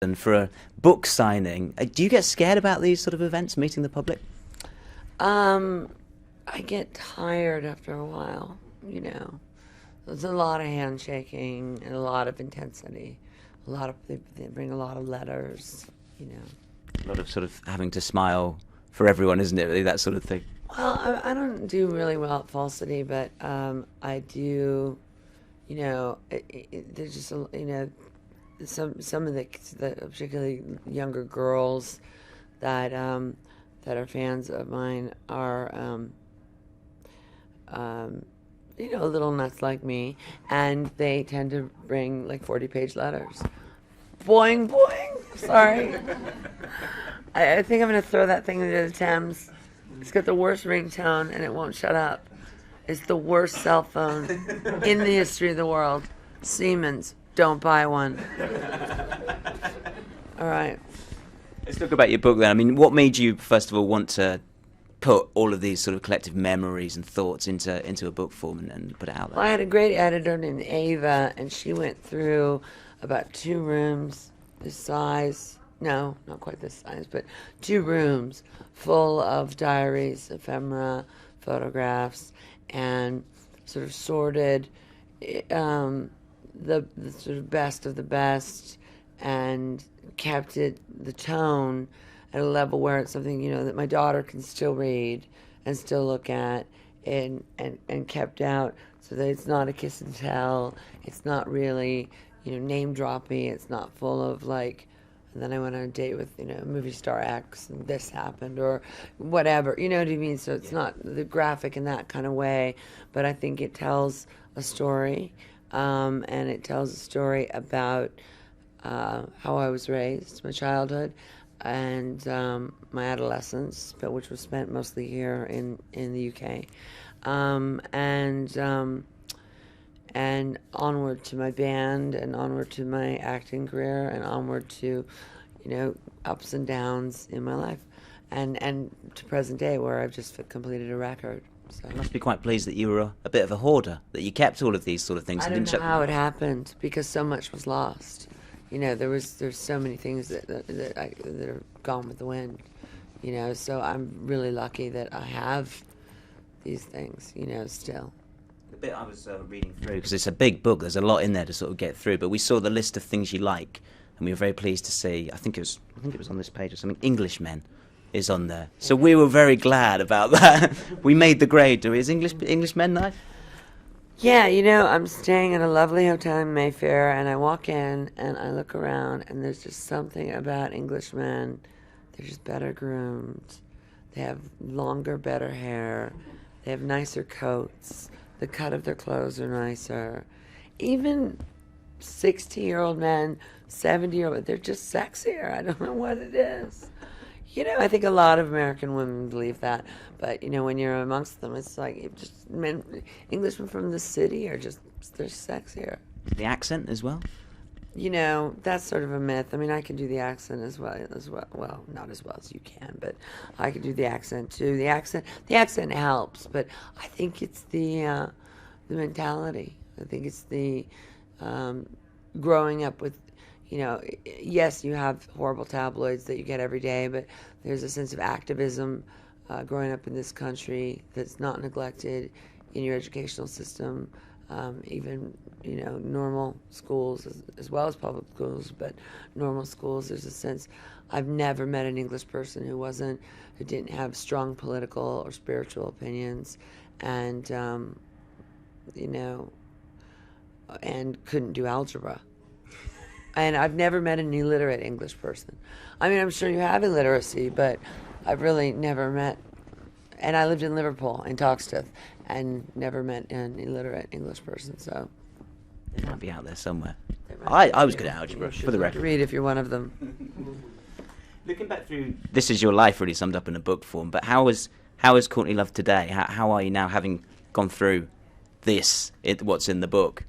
and for a book signing. Do you get scared about these sort of events, meeting the public? Um, I get tired after a while, you know. There's a lot of handshaking and a lot of intensity. They bring a lot of letters, you know. A lot of sort of having to smile for everyone, isn't it? Really, that sort of thing. Well, I don't do really well at falsity, but I do, you know. There's just you know, some of the particularly younger girls that that are fans of mine are you know, a little nuts like me, and they tend to bring like 40-page letters. Boing boing. Sorry. I think I'm gonna throw that thing into the Thames. It's got the worst ringtone and it won't shut up. It's the worst cell phone in the history of the world. Siemens, don't buy one. All right. Let's talk about your book then. I mean, what made you, first of all, want to put all of these sort of collective memories and thoughts into a book form and put it out there? Well, I had a great editor named Ava, and she went through about 2 rooms this size. No, not quite this size, but 2 rooms full of diaries, ephemera, photographs, and sort of sorted the sort of best of the best, and kept the tone at a level where it's something, you know, that my daughter can still read and still look at, and kept out so that it's not a kiss and tell. It's not really, you know, name droppy. It's not full of like, and then I went on a date with, you know, movie star X and this happened or whatever. You know what I mean? So it's not the graphic in that kind of way, but I think it tells a story, and it tells a story about how I was raised, my childhood, and my adolescence, but which was spent mostly here in the UK, and onward to my band, and onward to my acting career, and onward to, you know, ups and downs in my life, and to present day where I've just completed a record. So You must be quite pleased that you were a bit of a hoarder, that you kept all of these sort of things. I and don't didn't know how it happened because so much was lost. You know, there's so many things that are gone with the wind. You know, so I'm really lucky that I have these things. You know, still. The bit I was reading through, because it's a big book, there's a lot in there to sort of get through, but we saw the list of things you like, and we were very pleased to see, I think it was on this page or something, Englishmen is on there. So we were very glad about that. We made the grade. Is Englishmen nice? Yeah, you know, I'm staying at a lovely hotel in Mayfair, and I walk in and I look around, and there's just something about Englishmen. They're just better groomed. They have longer, better hair. They have nicer coats. The cut of their clothes are nicer. Even 60-year-old men, 70-year-old, they're just sexier. I don't know what it is. You know, I think a lot of American women believe that, but you know, when you're amongst them, it's like Englishmen from the city are just, they're sexier. The accent as well? You know, that's sort of a myth. I mean, I can do the accent as well. Well, not as well as you can, but I can do the accent too. The accent helps, but I think it's the mentality. I think it's the growing up with. You know, yes, you have horrible tabloids that you get every day, but there's a sense of activism growing up in this country that's not neglected in your educational system, even, you know, normal schools as well as public schools, but normal schools, there's a sense. I've never met an English person who didn't have strong political or spiritual opinions, and, you know, and couldn't do algebra. And I've never met an illiterate English person. I mean, I'm sure you have illiteracy, but I've really never met, and I lived in Liverpool, in Toxteth, and never met an illiterate English person, so. They might be out there somewhere. I was good at algebra, for the record. Read if you're one of them. Looking back through, this is your life really summed up in a book form, but how is Courtney Love today? How are you now, having gone through what's in the book?